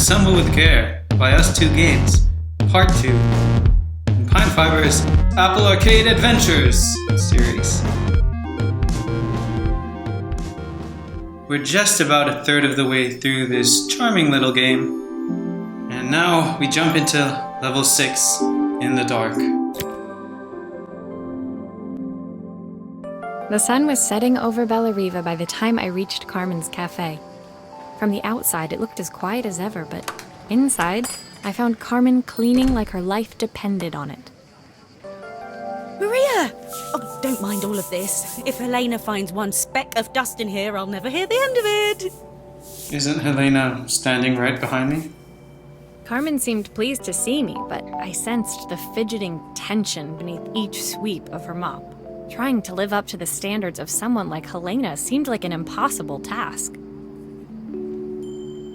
Assemble with Care by Us Two Games, Part 2, in Pine Fiber's Apple Arcade Adventures series. We're just about a third of the way through this charming little game, and now we jump into level 6 in the dark. The sun was setting over Bellariva by the time I reached Carmen's cafe. From the outside, it looked as quiet as ever, but inside, I found Carmen cleaning like her life depended on it. Maria! Oh, don't mind all of this. If Helena finds one speck of dust in here, I'll never hear the end of it. Isn't Helena standing right behind me? Carmen seemed pleased to see me, but I sensed the fidgeting tension beneath each sweep of her mop. Trying to live up to the standards of someone like Helena seemed like an impossible task.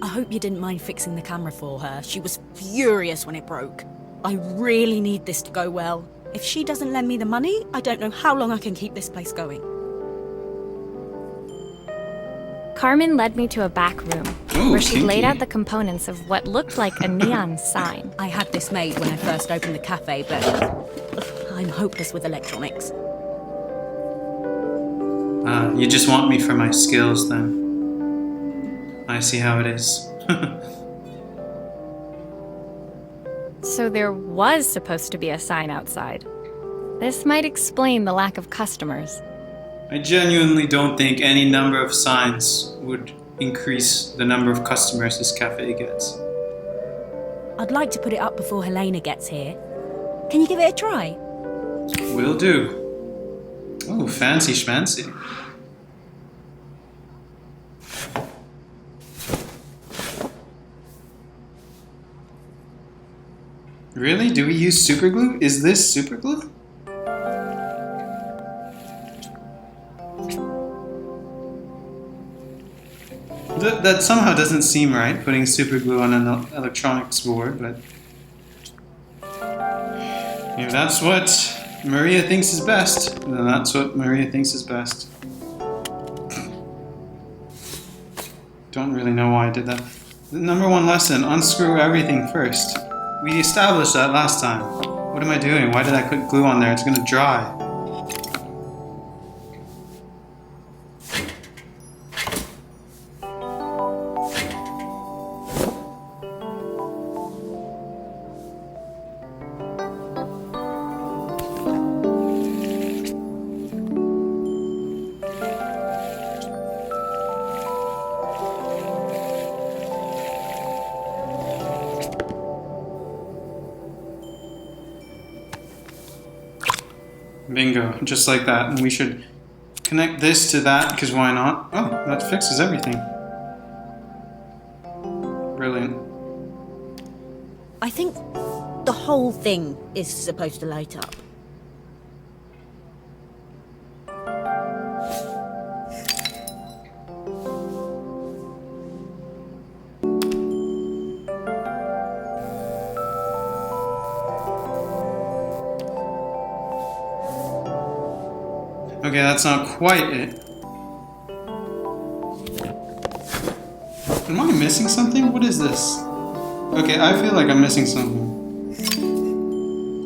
I hope you didn't mind fixing the camera for her. She was furious when it broke. I really need this to go well. If she doesn't lend me the money, I don't know how long I can keep this place going. Carmen led me to a back room, where she kinky. laid out the components of what looked like a neon sign. I had this made when I first opened the cafe, but I'm hopeless with electronics. You just want me for my skills then. I see how it is. So there was supposed to be a sign outside. This might explain the lack of customers. I genuinely don't think any number of signs would increase the number of customers this cafe gets. I'd like to put it up before Helena gets here. Can you give it a try? Will do. Oh, fancy schmancy. Really? Do we use super glue? Is this super glue? That somehow doesn't seem right, putting super glue on an electronics board, but if that's what Maria thinks is best, then that's what Maria thinks is best. Don't really know why I did that. The number one lesson, unscrew everything first. We established that last time. What am I doing? Why did I put glue on there? It's gonna dry. Bingo, just like that. And we should connect this to that, because why not? Oh, that fixes everything. Brilliant. I think the whole thing is supposed to light up. Okay, that's not quite it. Am I missing something? What is this? Okay, I feel like I'm missing something.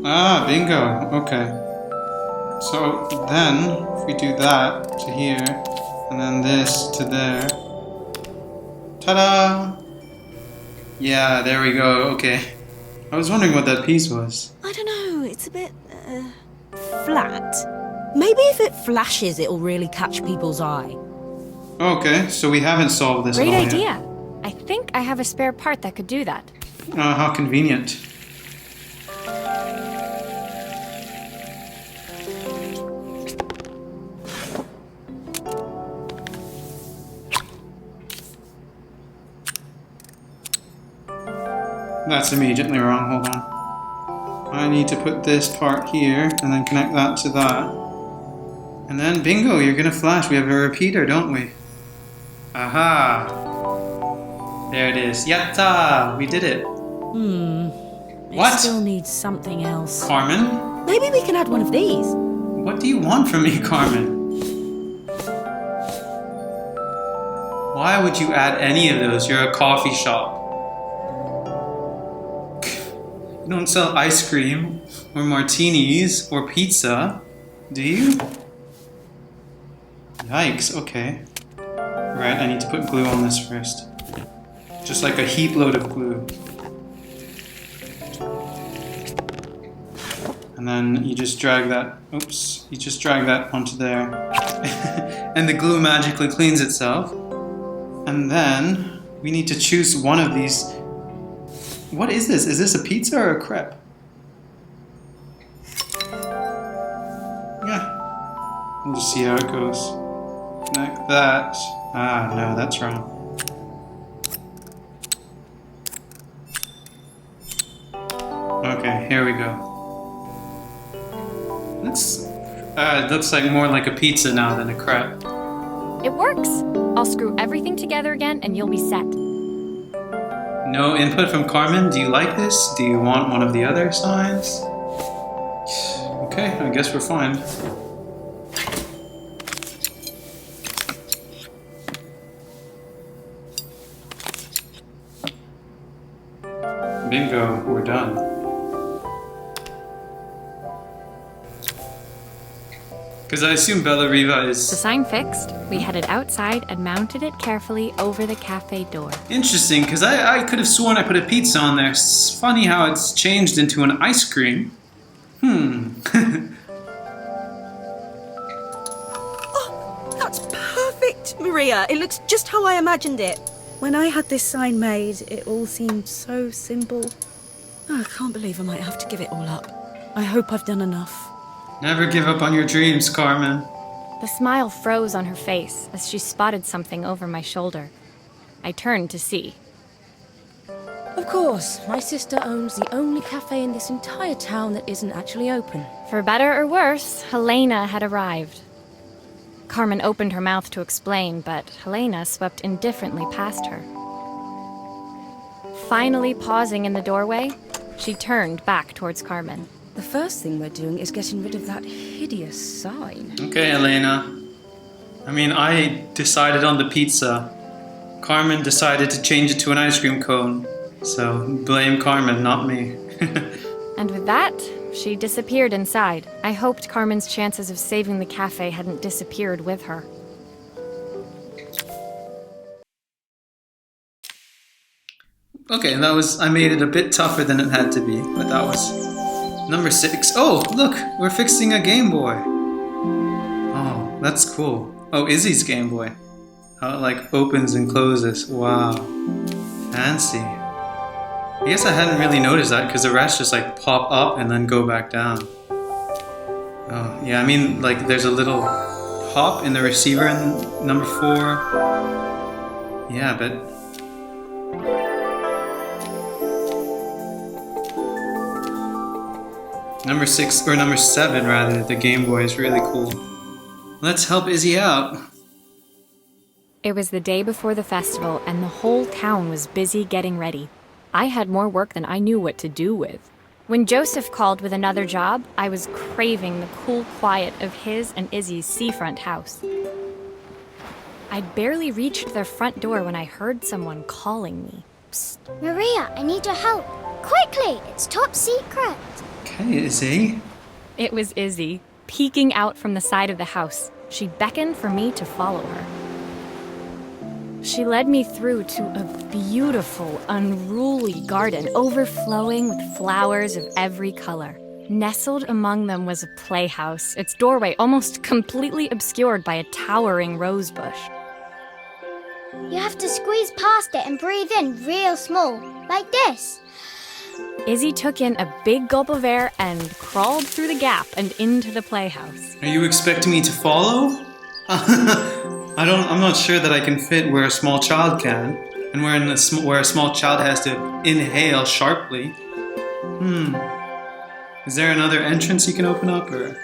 Ah, bingo. Okay. So then, if we do that to here, and then this to there. Ta-da! Yeah, there we go. Okay. I was wondering what that piece was. I don't know, it's a bit flat. Maybe if it flashes, it'll really catch people's eye. Okay, so we haven't solved this Great at all idea. yet. I think I have a spare part that could do that. How convenient. That's immediately wrong, hold on. I need to put this part here and then connect that to that. And then bingo, you're gonna flash. We have a repeater, don't we? Aha! There it is. Yatta! We did it. What? It still needs something else. Carmen? Maybe we can add one of these. What do you want from me, Carmen? Why would you add any of those? You're a coffee shop. You don't sell ice cream or martinis or pizza, do you? Yikes, okay. Right, I need to put glue on this first. Just like a heap load of glue. And then you just drag that, oops, you just drag that onto there. And the glue magically cleans itself. And then we need to choose one of these. What is this? Is this a pizza or a crepe? Yeah. We'll just see how it goes. Connect that. Ah, no, that's wrong. Okay, here we go. It looks like more like a pizza now than a crepe. It works. I'll screw everything together again and you'll be set. No input from Carmen. Do you like this? Do you want one of the other signs? Okay, I guess we're fine. Bingo, we're done. Because I assume Bellariva is... The sign fixed, we headed outside and mounted it carefully over the cafe door. Interesting, because I could have sworn I put a pizza on there. It's funny how it's changed into an ice cream. Oh, that's perfect, Maria. It looks just how I imagined it. When I had this sign made, it all seemed so simple. Oh, I can't believe I might have to give it all up. I hope I've done enough. Never give up on your dreams, Carmen. The smile froze on her face as she spotted something over my shoulder. I turned to see. Of course, my sister owns the only cafe in this entire town that isn't actually open. For better or worse, Helena had arrived. Carmen opened her mouth to explain, but Helena swept indifferently past her. Finally pausing in the doorway, she turned back towards Carmen. The first thing we're doing is getting rid of that hideous sign. Okay, Elena. I mean, I decided on the pizza. Carmen decided to change it to an ice cream cone. So, blame Carmen, not me. And with that, she disappeared inside. I hoped Carmen's chances of saving the cafe hadn't disappeared with her. Okay, I made it a bit tougher than it had to be, but that was number 6. Oh, look, we're fixing a Game Boy. Oh, that's cool. Oh, Izzy's Game Boy. How it like opens and closes. Wow, fancy. I guess I hadn't really noticed that because the rest just like pop up and then go back down. Oh, yeah, I mean like there's a little pop in the receiver in number 4. Yeah, but number 6, or number 7 rather, the Game Boy is really cool. Let's help Izzy out. It was the day before the festival, and the whole town was busy getting ready. I had more work than I knew what to do with. When Joseph called with another job, I was craving the cool quiet of his and Izzy's seafront house. I'd barely reached their front door when I heard someone calling me. Psst, Maria, I need your help. Quickly, it's top secret. Okay, Izzy. It was Izzy, peeking out from the side of the house. She beckoned for me to follow her. She led me through to a beautiful, unruly garden overflowing with flowers of every color. Nestled among them was a playhouse, its doorway almost completely obscured by a towering rose bush. You have to squeeze past it and breathe in real small, like this. Izzy took in a big gulp of air and crawled through the gap and into the playhouse. Are you expecting me to follow? I'm not sure that I can fit where a small child can, and where a small child has to inhale sharply. Is there another entrance you can open up, or?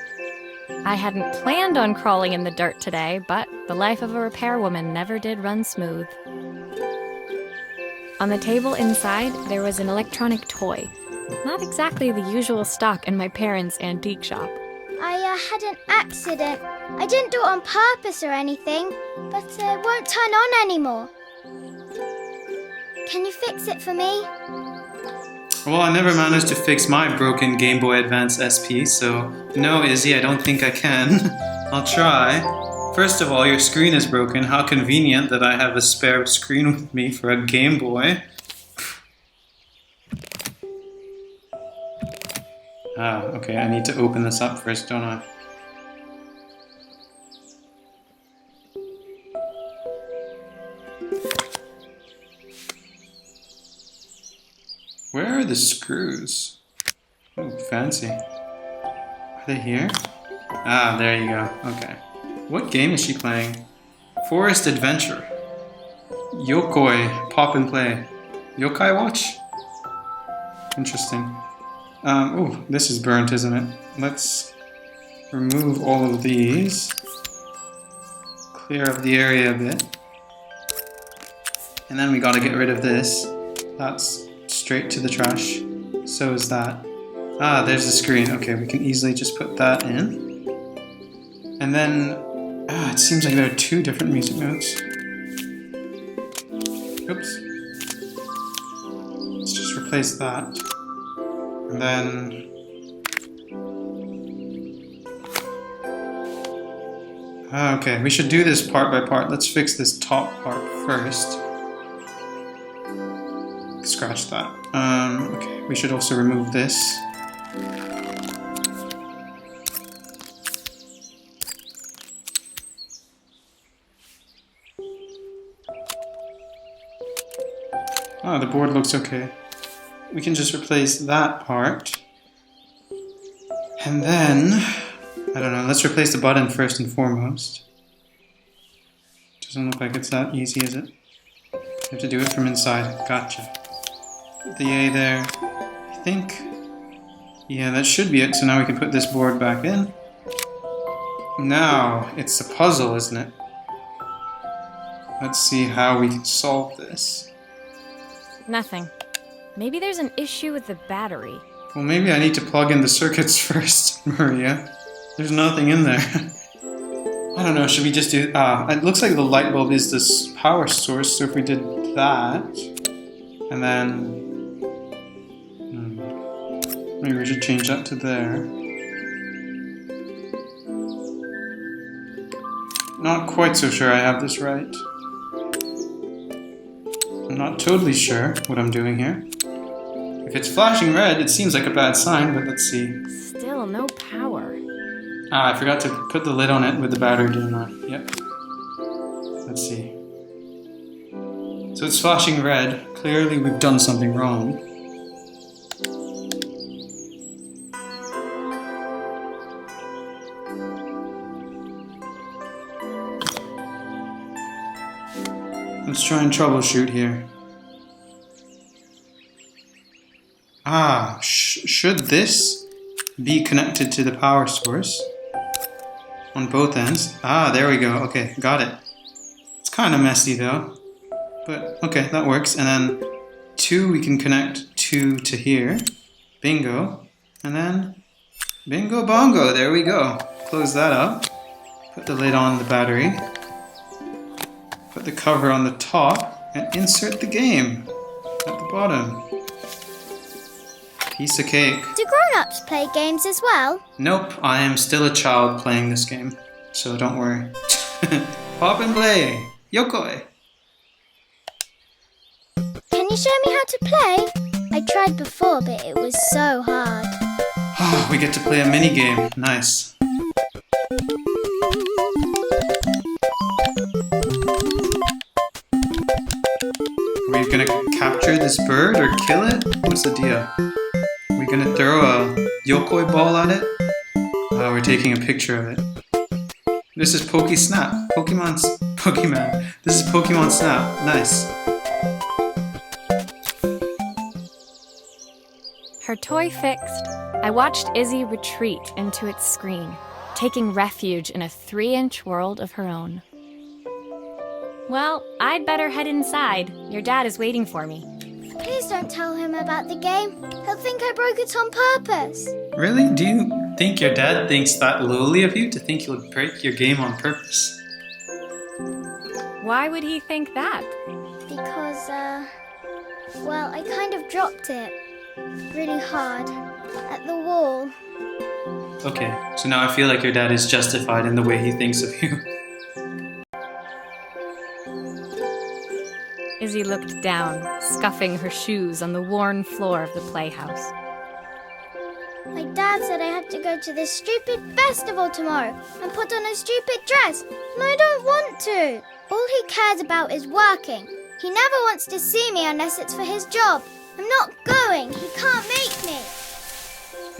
I hadn't planned on crawling in the dirt today, but the life of a repairwoman never did run smooth. On the table inside, there was an electronic toy. Not exactly the usual stock in my parents' antique shop. I had an accident. I didn't do it on purpose or anything, but it won't turn on anymore. Can you fix it for me? Well, I never managed to fix my broken Game Boy Advance SP, so no, Izzy, I don't think I can. I'll try. First of all, your screen is broken. How convenient that I have a spare screen with me for a Game Boy. Ah, okay, I need to open this up first, don't I? Where are the screws? Oh, fancy. Are they here? Ah, there you go. Okay. What game is she playing? Forest Adventure. Yokoi. Pop and play. Yokai Watch? Interesting. Oh, this is burnt, isn't it? Let's remove all of these. Clear up the area a bit. And then we gotta get rid of this. That's straight to the trash. So is that. Ah, there's the screen. Okay, we can easily just put that in. And then, it seems like there are two different music notes. Oops. Let's just replace that. And then... okay, we should do this part by part. Let's fix this top part first. Scratch that. Okay, we should also remove this. Oh, the board looks okay. We can just replace that part. And then, I don't know, let's replace the button first and foremost. Doesn't look like it's that easy, is it? You have to do it from inside. Gotcha. Put the A there. I think, yeah, that should be it. So now we can put this board back in. Now, it's a puzzle, isn't it? Let's see how we can solve this. Nothing. Maybe there's an issue with the battery. Well, maybe I need to plug in the circuits first, Maria. There's nothing in there. I don't know, should we just do... it looks like the light bulb is this power source, so if we did that... And then... maybe we should change that to there. Not quite so sure I have this right. I'm not totally sure what I'm doing here. If it's flashing red, it seems like a bad sign, but let's see. Still no power. I forgot to put the lid on it with the battery, didn't I? Yep. Let's see. So it's flashing red. Clearly we've done something wrong. Let's try and troubleshoot here. Should this be connected to the power source on both ends? There we go. Okay, got it. It's kind of messy though, but okay, that works. And then 2, we can connect 2 to here. Bingo. And then bingo bongo. There we go. Close that up. Put the lid on the battery. Put the cover on the top and insert the game at the bottom. Piece of cake. Do grown-ups play games as well? Nope, I am still a child playing this game, so don't worry. Pop and play! Yokoi! Can you show me how to play? I tried before, but it was so hard. We get to play a mini game. Nice. Are we gonna capture this bird or kill it? What's the deal? Are we gonna throw a yokoi ball at it? We're taking a picture of it. This is Pokemon. This is Pokemon Snap. Nice. Her toy fixed, I watched Izzy retreat into its screen, taking refuge in a 3-inch world of her own. Well, I'd better head inside. Your dad is waiting for me. Please don't tell him about the game. He'll think I broke it on purpose. Really? Do you think your dad thinks that lowly of you to think you'll break your game on purpose? Why would he think that? Because, well, I kind of dropped it. really hard at the wall. Okay, so now I feel like your dad is justified in the way he thinks of you. Izzy looked down, scuffing her shoes on the worn floor of the playhouse. My dad said I had to go to this stupid festival tomorrow and put on a stupid dress, and I don't want to. All he cares about is working. He never wants to see me unless it's for his job. I'm not going. He can't make me.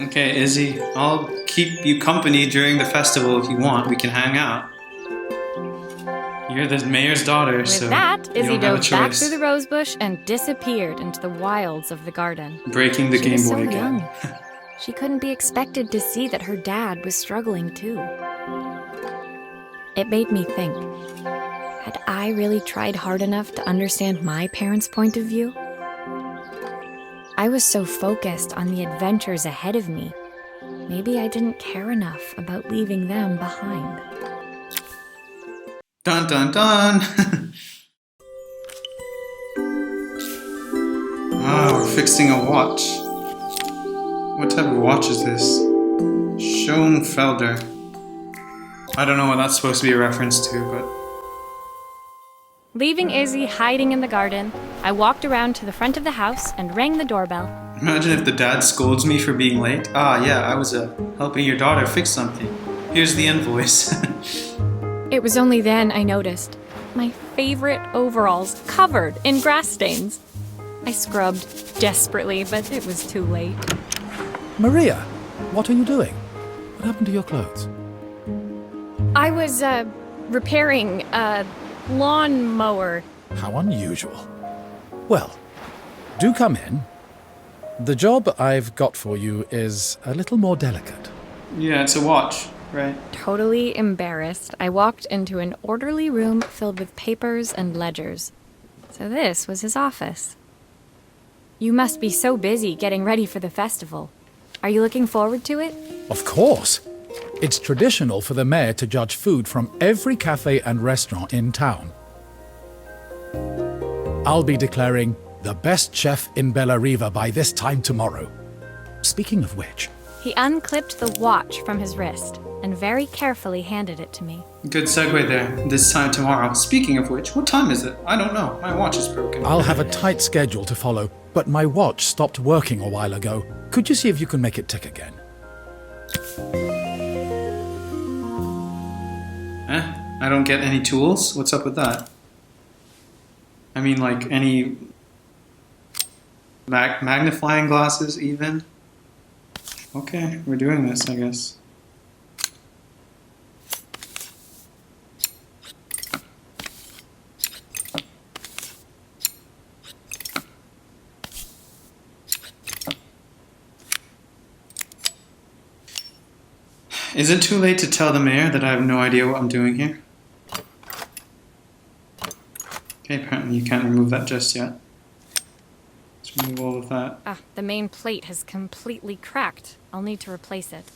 Okay, Izzy, I'll keep you company during the festival if you want. We can hang out. You're the mayor's daughter, With so that, you Izzy don't have a dove back choice. through the rosebush and disappeared into the wilds of the garden. Breaking the She Game was Boy so again. young. She couldn't be expected to see that her dad was struggling too. It made me think, had I really tried hard enough to understand my parents' point of view? I was so focused on the adventures ahead of me, maybe I didn't care enough about leaving them behind. Dun dun dun! We're fixing a watch. What type of watch is this? Schoenfelder. I don't know what that's supposed to be a reference to, but... Leaving Izzy hiding in the garden, I walked around to the front of the house and rang the doorbell. Imagine if the dad scolds me for being late. I was helping your daughter fix something. Here's the invoice. It was only then I noticed my favorite overalls covered in grass stains. I scrubbed desperately, but it was too late. Maria, what are you doing? What happened to your clothes? I was, repairing a lawnmower. How unusual. Well, do come in. The job I've got for you is a little more delicate. Yeah, it's a watch, right? Totally embarrassed, I walked into an orderly room filled with papers and ledgers. So this was his office. You must be so busy getting ready for the festival. Are you looking forward to it? Of course. It's traditional for the mayor to judge food from every cafe and restaurant in town. I'll be declaring the best chef in Bellariva by this time tomorrow. Speaking of which... He unclipped the watch from his wrist and very carefully handed it to me. Good segue there. This time tomorrow. Speaking of which, what time is it? I don't know. My watch is broken. I'll have a tight schedule to follow, but my watch stopped working a while ago. Could you see if you can make it tick again? I don't get any tools? What's up with that? I mean, like, any magnifying glasses even? Okay, we're doing this, I guess. Is it too late to tell the mayor that I have no idea what I'm doing here? Okay, apparently you can't remove that just yet. Let's remove all of that. Ah, the main plate has completely cracked. I'll need to replace it.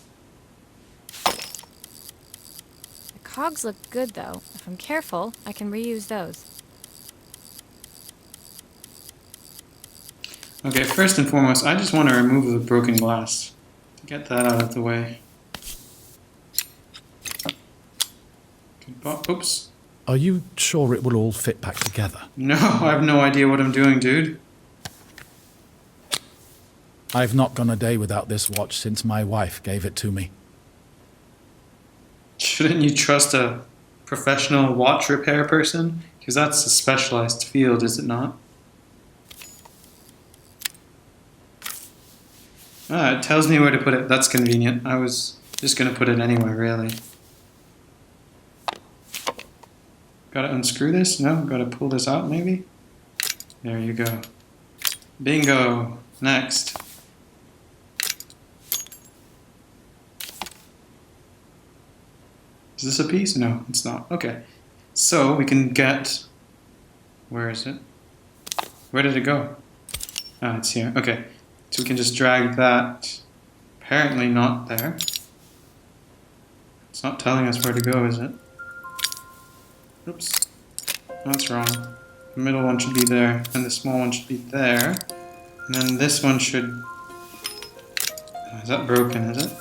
The cogs look good, though. If I'm careful, I can reuse those. Okay, first and foremost, I just want to remove the broken glass. To get that out of the way. Oops. Are you sure it will all fit back together? No, I have no idea what I'm doing, dude. I've not gone a day without this watch since my wife gave it to me. Shouldn't you trust a professional watch repair person? Because that's a specialized field, is it not? It tells me where to put it. That's convenient. I was just going to put it anywhere, really. Gotta unscrew this? No? Gotta pull this out, maybe? There you go. Bingo! Next. Is this a piece? No, it's not. Okay. So we can get... Where is it? Where did it go? Ah, it's here. Okay. So we can just drag that. Apparently not there. It's not telling us where to go, is it? Oops. That's wrong. The middle one should be there, and the small one should be there. And then this one should... Oh, is that broken, is it?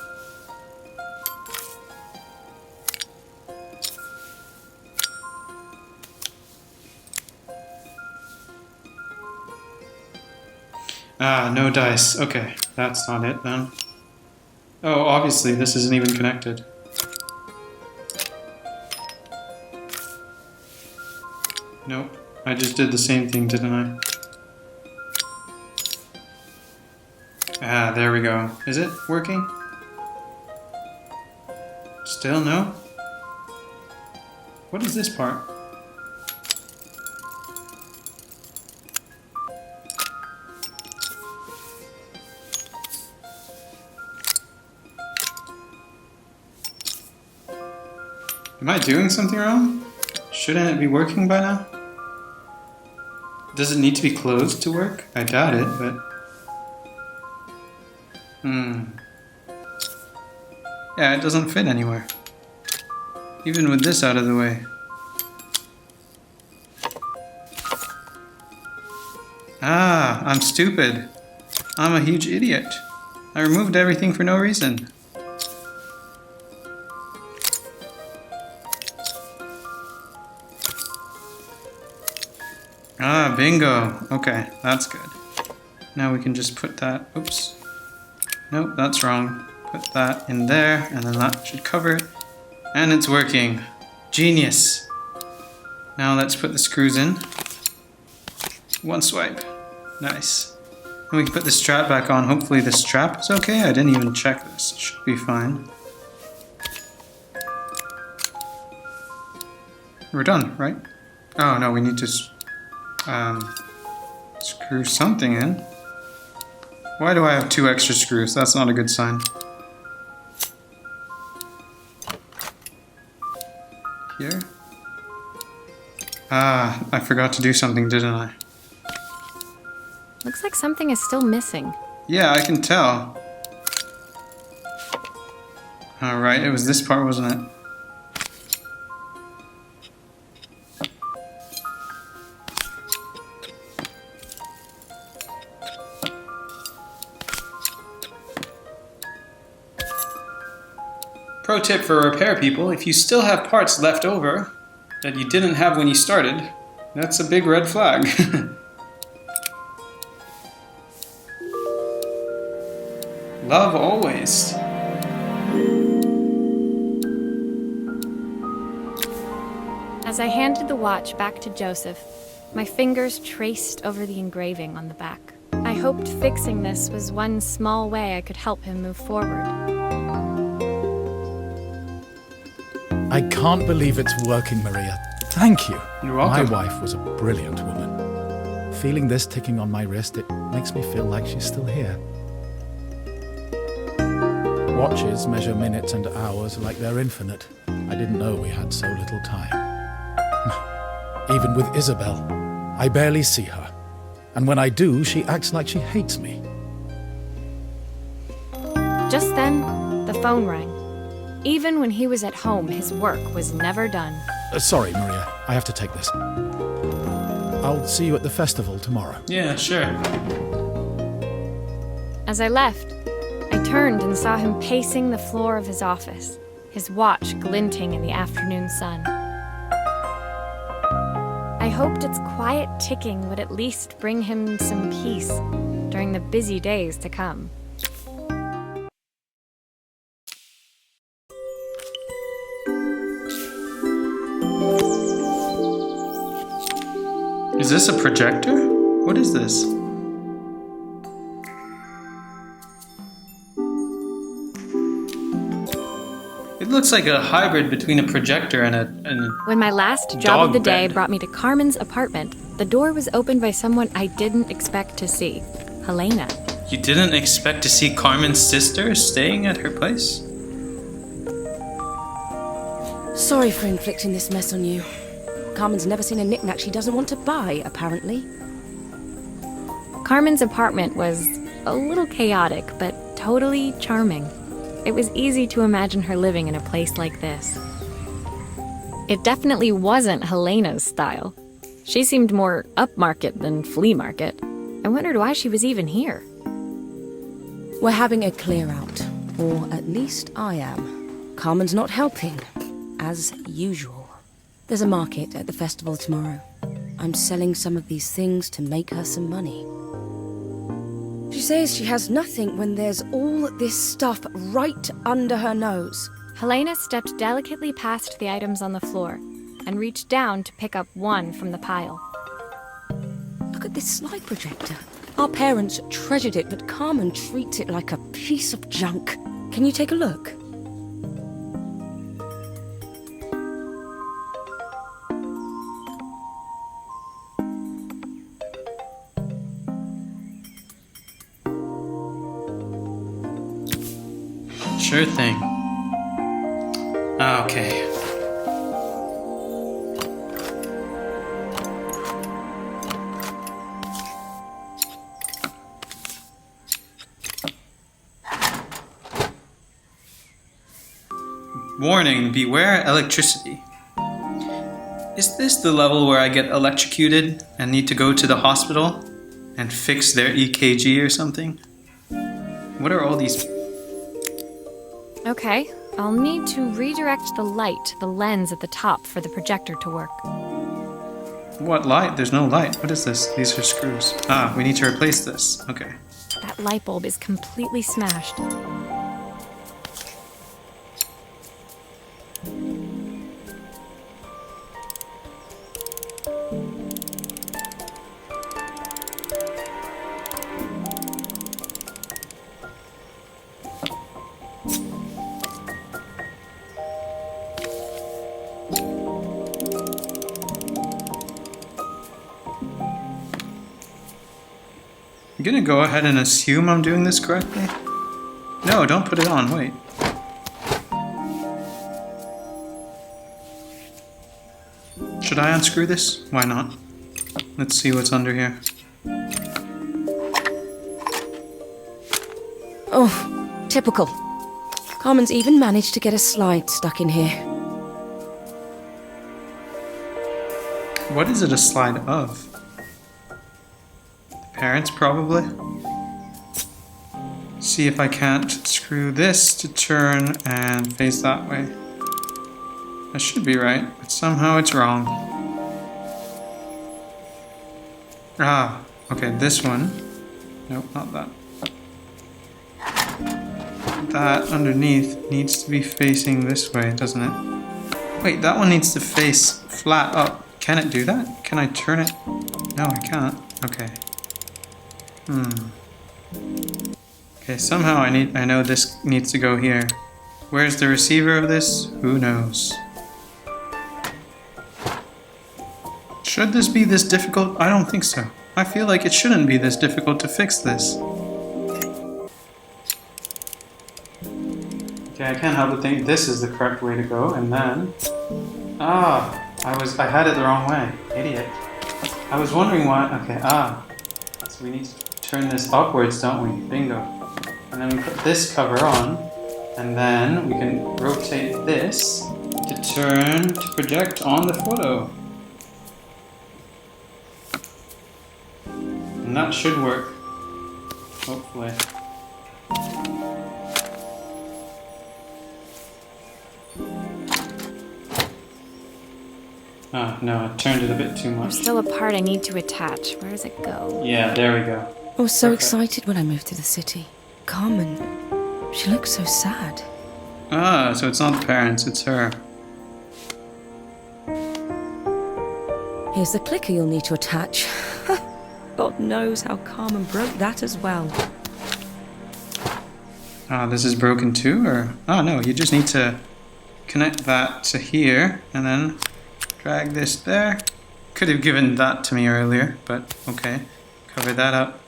Ah, no dice. Okay, that's not it then. Oh, obviously this isn't even connected. Nope, I just did the same thing, didn't I? Ah, there we go. Is it working? Still no? What is this part? Am I doing something wrong? Shouldn't it be working by now? Does it need to be closed to work? I doubt it, but... Yeah, it doesn't fit anywhere. Even with this out of the way. Ah, I'm stupid. I'm a huge idiot. I removed everything for no reason. Ah, bingo. Okay, that's good. Now we can just put that... Oops. Nope, that's wrong. Put that in there, and then that should cover it. And it's working. Genius. Now let's put the screws in. One swipe. Nice. And we can put the strap back on. Hopefully the strap is okay. I didn't even check this. It should be fine. We're done, right? Oh no, we need to screw something in. Why do I have 2 extra screws? That's not a good sign. Here. Ah, I forgot to do something, didn't I? Looks like something is still missing. Yeah, I can tell. Alright, it was this part, wasn't it? Pro tip for repair people, if you still have parts left over that you didn't have when you started, that's a big red flag. Love always. As I handed the watch back to Joseph, my fingers traced over the engraving on the back. I hoped fixing this was one small way I could help him move forward. I can't believe it's working, Maria. Thank you. You're welcome. My wife was a brilliant woman. Feeling this ticking on my wrist, it makes me feel like she's still here. Watches measure minutes and hours like they're infinite. I didn't know we had so little time. Even with Isabel, I barely see her. And when I do, she acts like she hates me. Just then, the phone rang. Even when he was at home, his work was never done. Sorry, Maria. I have to take this. I'll see you at the festival tomorrow. Yeah, sure. As I left, I turned and saw him pacing the floor of his office, his watch glinting in the afternoon sun. I hoped its quiet ticking would at least bring him some peace during the busy days to come. Is this a projector? What is this? It looks like a hybrid between a projector and a When my last job dog of the day bed. brought me to Carmen's apartment, the door was opened by someone I didn't expect to see, Helena. You didn't expect to see Carmen's sister staying at her place? Sorry for inflicting this mess on you. Carmen's never seen a knick-knack she doesn't want to buy, apparently. Carmen's apartment was a little chaotic, but totally charming. It was easy to imagine her living in a place like this. It definitely wasn't Helena's style. She seemed more upmarket than flea market. I wondered why she was even here. We're having a clear out, or at least I am. Carmen's not helping, as usual. There's a market at the festival tomorrow. I'm selling some of these things to make her some money. She says she has nothing when there's all this stuff right under her nose. Helena stepped delicately past the items on the floor and reached down to pick up one from the pile. Look at this slide projector. Our parents treasured it, but Carmen treats it like a piece of junk. Can you take a look? Sure thing. Okay. Warning, beware electricity. Is this the level where I get electrocuted and need to go to the hospital and fix their EKG or something? What are all these? Okay, I'll need to redirect the light, the lens at the top for the projector to work. What light? There's no light. What is this? These are screws. Ah, we need to replace this. Okay. That light bulb is completely smashed. I'm gonna go ahead and assume I'm doing this correctly. No, don't put it on, wait. Should I unscrew this? Why not? Let's see what's under here. Oh, typical. Carmen's even managed to get a slide stuck in here. What is it a slide of? Parents, probably. See if I can't screw this to turn and face that way. That should be right, but somehow it's wrong. Ah, okay, this one. Nope, not that. That underneath needs to be facing this way, doesn't it? Wait, that one needs to face flat up. Can it do that? Can I turn it? No, I can't. Okay. Okay, somehow I know this needs to go here. Where's the receiver of this? Who knows? Should this be this difficult? I don't think so. I feel like it shouldn't be this difficult to fix this. Okay, I can't help but think this is the correct way to go, and then... Ah, I had it the wrong way. Idiot. I was wondering why... Okay, so we need to turn this upwards, don't we? Bingo. And then we put this cover on, and then we can rotate this to turn to project on the photo. And that should work. Hopefully. Oh, no, I turned it a bit too much. There's still a part I need to attach. Where does it go? Yeah, there we go. I was so Perfect. excited when I moved to the city. Carmen, she looks so sad. Ah, so it's not the parents, it's her. Here's the clicker you'll need to attach. God knows how Carmen broke that as well. Ah, this is broken too, or? Oh no, you just need to connect that to here, and then drag this there. Could have given that to me earlier, but okay. Cover that up.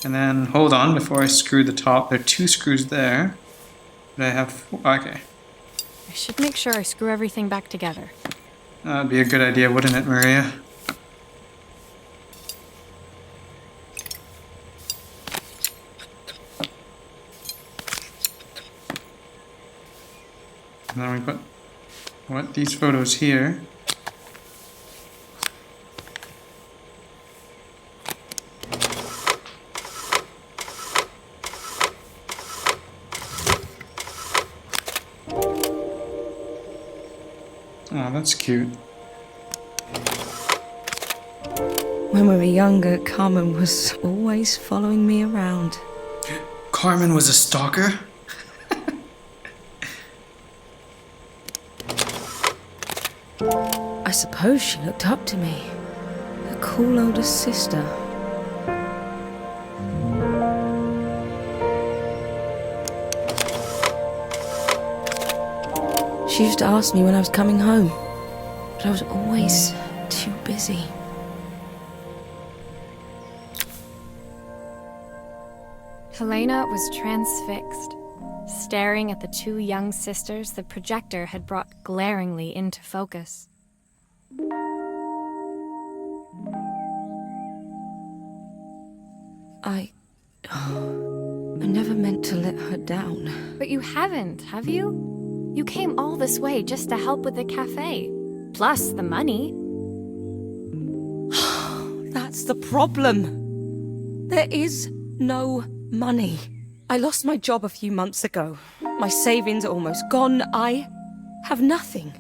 And then hold on before I screw the top. There are 2 screws there. But I have 4. Okay. I should make sure I screw everything back together. That'd be a good idea, wouldn't it, Maria? And then we put these photos here. Oh, that's cute. When we were younger, Carmen was always following me around. Carmen was a stalker? I suppose she looked up to me. A cool older sister. She used to ask me when I was coming home, but I was always too busy. Helena was transfixed, staring at the two young sisters the projector had brought glaringly into focus. I never meant to let her down. But you haven't, have you? You came all this way just to help with the cafe, plus the money. That's the problem. There is no money. I lost my job a few months ago. My savings are almost gone. I have nothing.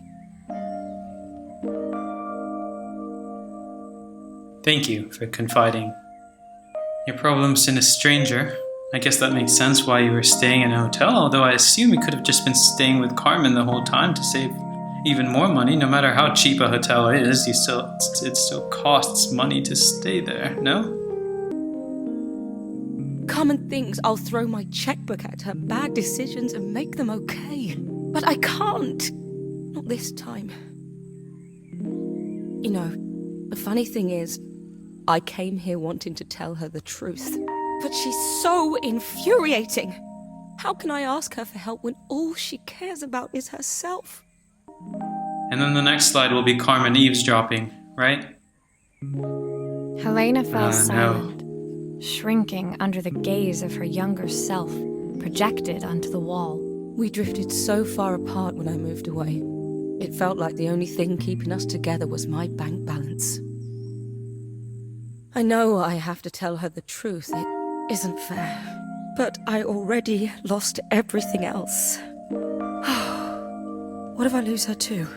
Thank you for confiding your problems in a stranger. I guess that makes sense why you were staying in a hotel, although I assume you could have just been staying with Carmen the whole time to save even more money. No matter how cheap a hotel is, it still costs money to stay there, no? Carmen thinks I'll throw my checkbook at her bad decisions and make them okay. But I can't. Not this time. You know, the funny thing is, I came here wanting to tell her the truth. But she's so infuriating. How can I ask her for help when all she cares about is herself? And then the next slide will be Carmen eavesdropping, right? Helena fell No. silent, shrinking under the gaze of her younger self, projected onto the wall. We drifted so far apart when I moved away. It felt like the only thing keeping us together was my bank balance. I know I have to tell her the truth. It isn't fair. But I already lost everything else. What if I lose her too?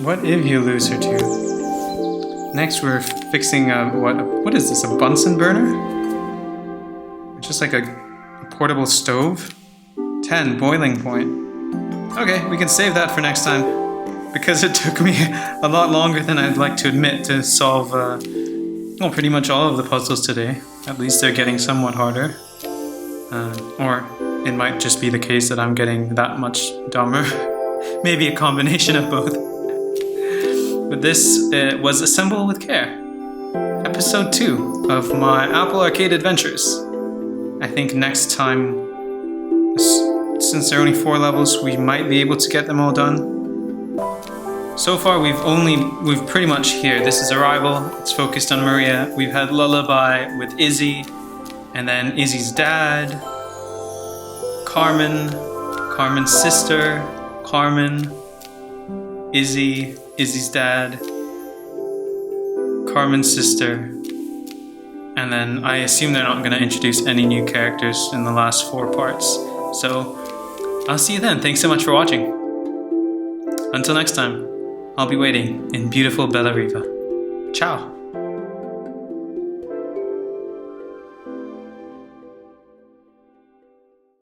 What if you lose her too? Next we're fixing what is this, a Bunsen burner? Just like a portable stove? 10, boiling point. Okay, we can save that for next time. Because it took me a lot longer than I'd like to admit to solve, pretty much all of the puzzles today. At least they're getting somewhat harder. Or it might just be the case that I'm getting that much dumber. Maybe a combination of both. But this was Assemble with Care. Episode 2 of my Apple Arcade adventures. I think next time, since there are only 4 levels, we might be able to get them all done. So far we've pretty much here. This is Arrival, it's focused on Maria. We've had Lullaby with Izzy, and then Izzy's dad, Carmen, Carmen's sister, Carmen, Izzy, Izzy's dad, Carmen's sister, and then I assume they're not going to introduce any new characters in the last 4 parts. So I'll see you then. Thanks so much for watching. Until next time. I'll be waiting in beautiful Bellariva. Ciao!